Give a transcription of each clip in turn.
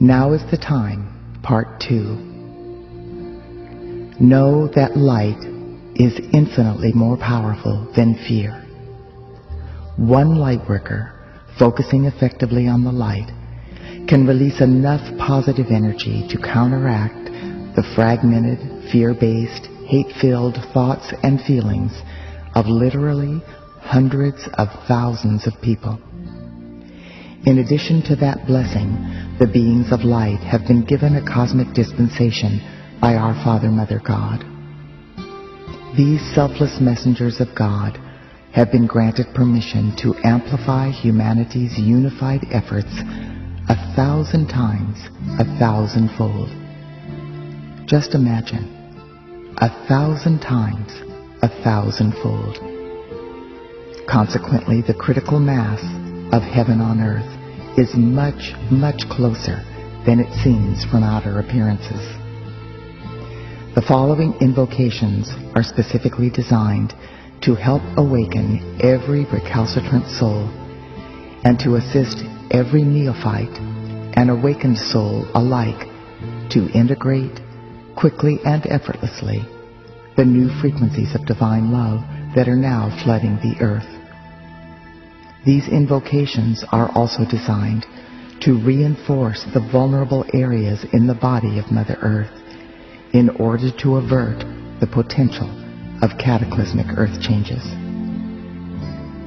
Now is the time, Part 2. Know that light is infinitely more powerful than fear. One lightworker, focusing effectively on the light, can release enough positive energy to counteract the fragmented, fear-based, hate-filled thoughts and feelings of literally hundreds of thousands of people. In addition to that blessing, the beings of light have been given a cosmic dispensation by our Father, Mother, God. These selfless messengers of God have been granted permission to amplify humanity's unified efforts 1,000 times, 1,000-fold. Just imagine, 1,000 times, 1,000-fold. Consequently, the critical mass of heaven on earth is much, much closer than it seems from outer appearances. The following invocations are specifically designed to help awaken every recalcitrant soul and to assist every neophyte and awakened soul alike to integrate quickly and effortlessly the new frequencies of divine love that are now flooding the earth. These invocations are also designed to reinforce the vulnerable areas in the body of Mother Earth in order to avert the potential of cataclysmic earth changes.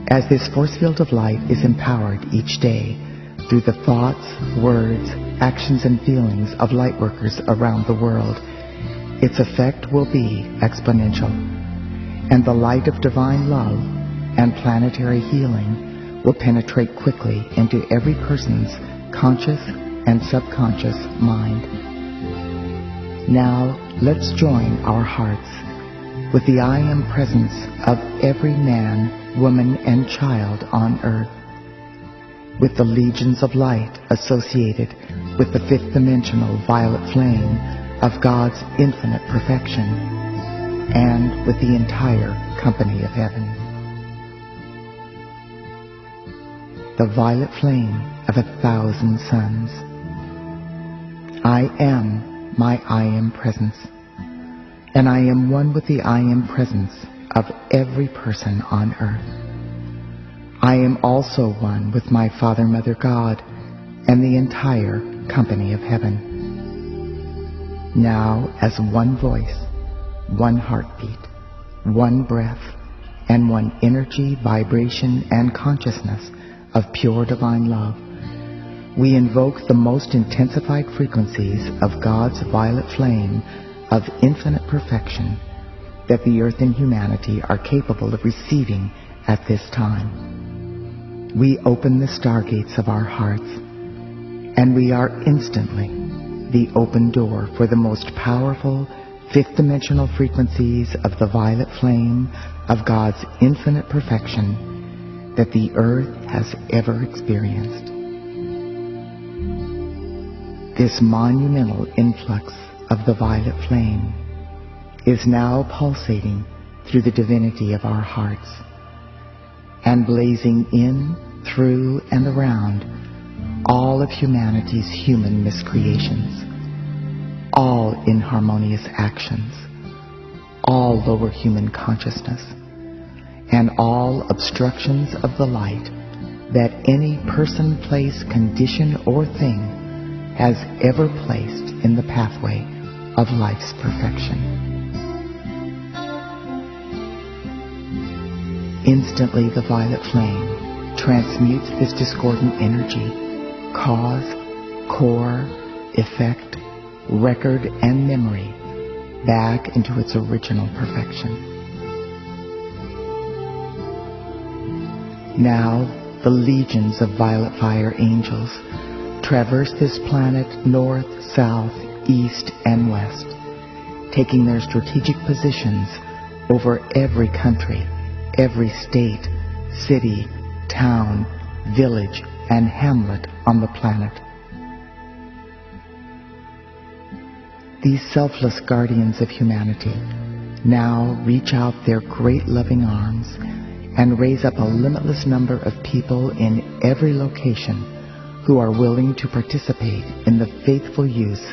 As this force field of light is empowered each day through the thoughts, words, actions, and feelings of lightworkers around the world, its effect will be exponential, and the light of divine love and planetary healing will penetrate quickly into every person's conscious and subconscious mind. Now, let's join our hearts with the I Am presence of every man, woman, and child on earth, with the legions of light associated with the fifth dimensional violet flame of God's infinite perfection, and with the entire company of heaven. The violet flame of 1,000 suns. I am my I Am presence, and I am one with the I Am presence of every person on earth. I am also one with my Father, Mother, God, and the entire company of heaven. Now, as one voice, one heartbeat, one breath, and one energy, vibration, and consciousness of pure divine love, we invoke the most intensified frequencies of God's violet flame of infinite perfection that the earth and humanity are capable of receiving at this time. We open the stargates of our hearts, and we are instantly the open door for the most powerful fifth dimensional frequencies of the violet flame of God's infinite perfection that the earth has ever experienced. This monumental influx of the violet flame is now pulsating through the divinity of our hearts and blazing in, through, and around all of humanity's human miscreations, all inharmonious actions, all lower human consciousness, and all obstructions of the light that any person, place, condition, or thing has ever placed in the pathway of life's perfection. Instantly, the violet flame transmutes this discordant energy, cause, core, effect, record, and memory back into its original perfection. Now, the legions of violet fire angels traverse this planet north, south, east, and west, taking their strategic positions over every country, every state, city, town, village, and hamlet on the planet. These selfless guardians of humanity now reach out their great loving arms and raise up a limitless number of people in every location who are willing to participate in the faithful use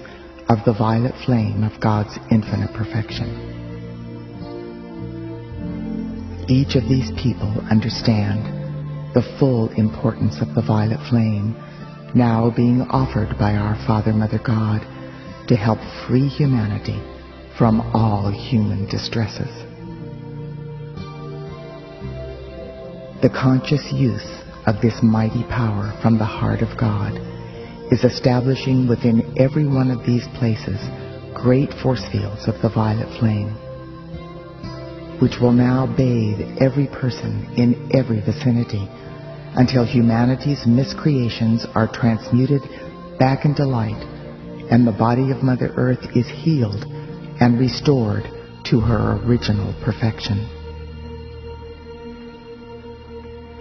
of the violet flame of God's infinite perfection. Each of these people understand the full importance of the violet flame now being offered by our Father, Mother God to help free humanity from all human distresses. The conscious use of this mighty power from the heart of God is establishing within every one of these places great force fields of the violet flame, which will now bathe every person in every vicinity until humanity's miscreations are transmuted back into light and the body of Mother Earth is healed and restored to her original perfection.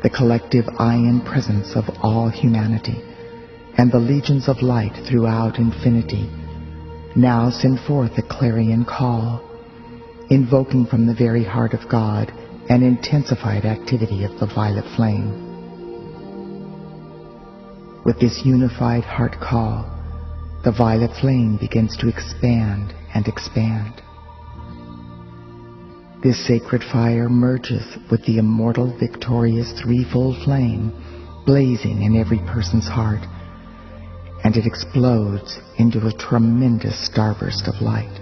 The collective I Am presence of all humanity and the legions of light throughout infinity now send forth a clarion call, invoking from the very heart of God an intensified activity of the violet flame. With this unified heart call, the violet flame begins to expand and expand. This sacred fire merges with the immortal, victorious threefold flame blazing in every person's heart, and it explodes into a tremendous starburst of light.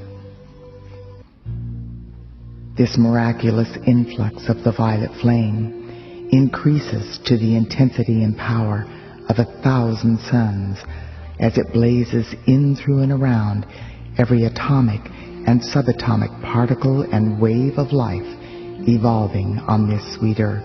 This miraculous influx of the violet flame increases to the intensity and power of 1,000 suns as it blazes in through and around every atomic and subatomic particle and wave of life evolving on this sweet earth.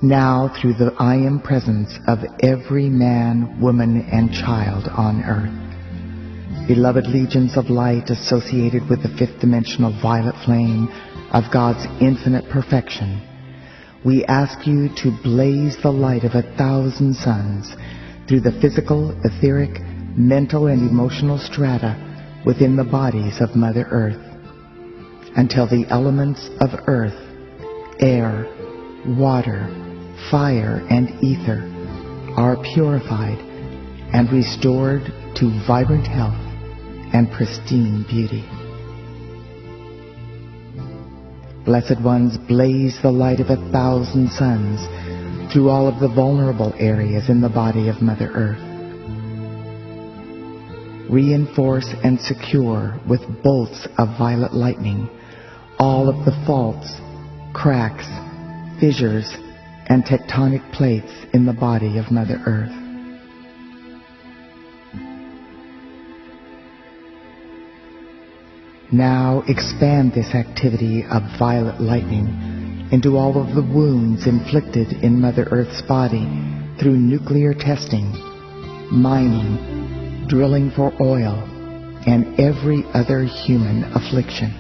Now, through the I Am presence of every man, woman, and child on earth, beloved legions of light associated with the fifth dimensional violet flame of God's infinite perfection, we ask you to blaze the light of 1,000 suns through the physical, etheric, mental, and emotional strata within the bodies of Mother Earth, until the elements of earth, air, water, fire, and ether are purified and restored to vibrant health and pristine beauty. Blessed ones, blaze the light of 1,000 suns through all of the vulnerable areas in the body of Mother Earth. Reinforce and secure with bolts of violet lightning all of the faults, cracks, fissures, and tectonic plates in the body of Mother Earth. Now expand this activity of violet lightning into all of the wounds inflicted in Mother Earth's body through nuclear testing, mining, drilling for oil, and every other human affliction.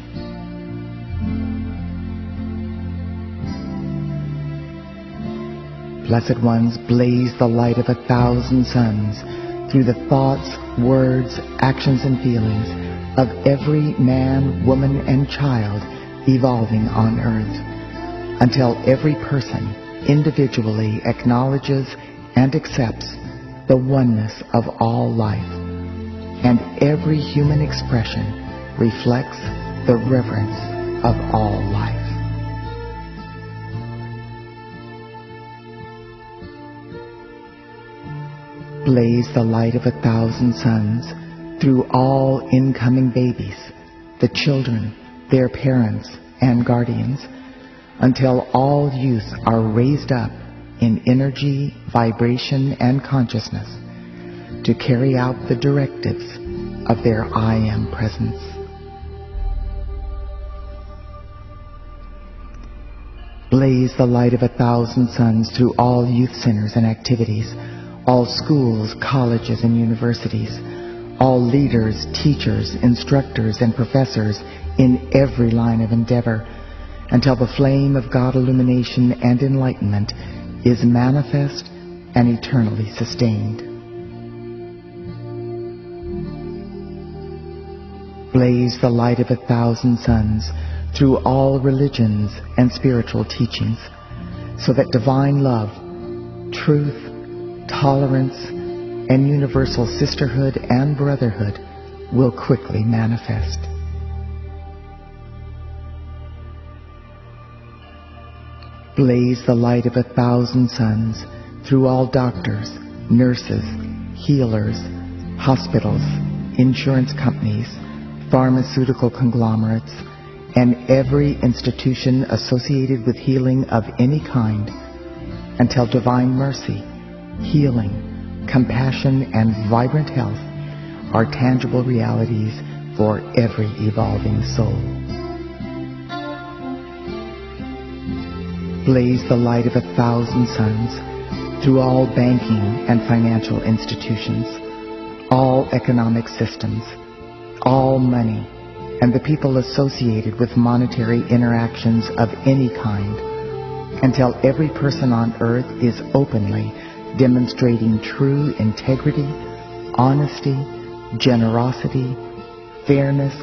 Blessed ones, blaze the light of 1,000 suns through the thoughts, words, actions, and feelings of every man, woman, and child evolving on earth, until every person individually acknowledges and accepts the oneness of all life, and every human expression reflects the reverence of all life. Blaze the light of 1,000 suns through all incoming babies, the children, their parents, and guardians, until all youth are raised up in energy, vibration, and consciousness to carry out the directives of their I Am presence. Blaze the light of 1,000 suns through all youth centers and activities, all schools, colleges, and universities, all leaders, teachers, instructors, and professors in every line of endeavor, until the flame of God illumination and enlightenment is manifest and eternally sustained. Blaze the light of 1,000 suns through all religions and spiritual teachings, so that divine love, truth, tolerance, and universal sisterhood and brotherhood will quickly manifest. Blaze the light of 1,000 suns through all doctors, nurses, healers, hospitals, insurance companies, pharmaceutical conglomerates, and every institution associated with healing of any kind, until divine mercy, healing, compassion, and vibrant health are tangible realities for every evolving soul. Blaze the light of 1,000 suns through all banking and financial institutions, all economic systems, all money, and the people associated with monetary interactions of any kind, until every person on earth is openly demonstrating true integrity, honesty, generosity, fairness,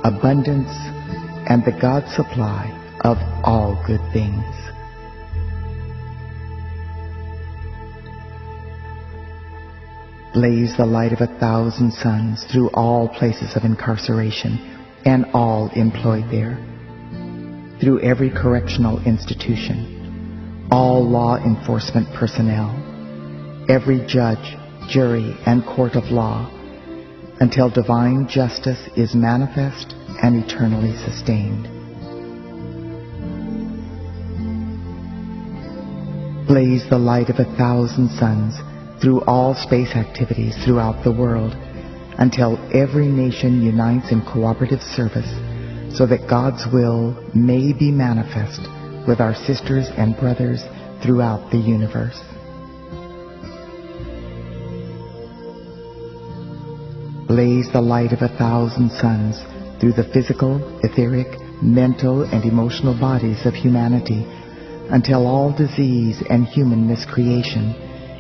abundance, and the God supply of all good things. Blaze the light of 1,000 suns through all places of incarceration and all employed there, through every correctional institution, all law enforcement personnel, every judge, jury, and court of law, until divine justice is manifest and eternally sustained. Blaze the light of 1,000 suns through all space activities throughout the world, until every nation unites in cooperative service, so that God's will may be manifest with our sisters and brothers throughout the universe. Blaze the light of 1,000 suns through the physical, etheric, mental, and emotional bodies of humanity, until all disease and human miscreation,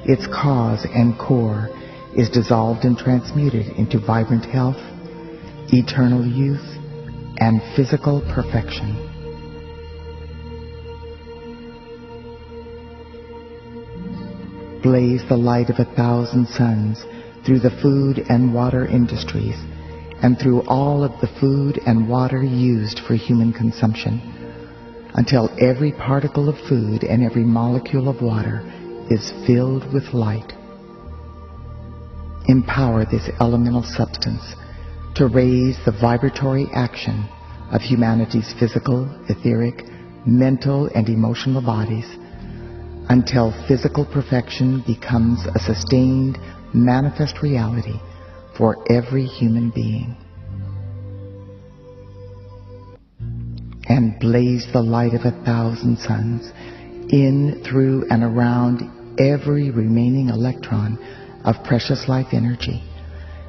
its cause and core, is dissolved and transmuted into vibrant health, eternal youth, and physical perfection. Blaze the light of 1,000 suns through the food and water industries, and through all of the food and water used for human consumption, until every particle of food and every molecule of water is filled with light. Empower this elemental substance to raise the vibratory action of humanity's physical, etheric, mental, and emotional bodies, until physical perfection becomes a sustained, manifest reality for every human being. And blaze the light of 1,000 suns in, through, and around every remaining electron of precious life energy,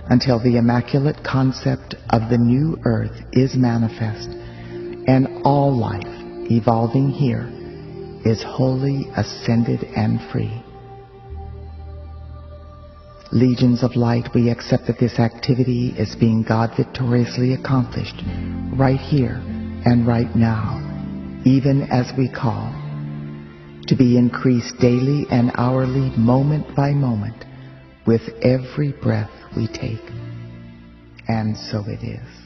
until the immaculate concept of the new earth is manifest, and all life evolving here is wholly ascended and free. Legions of light, we accept that this activity is being God victoriously accomplished right here and right now, even as we call, to be increased daily and hourly, moment by moment, with every breath we take. And so it is.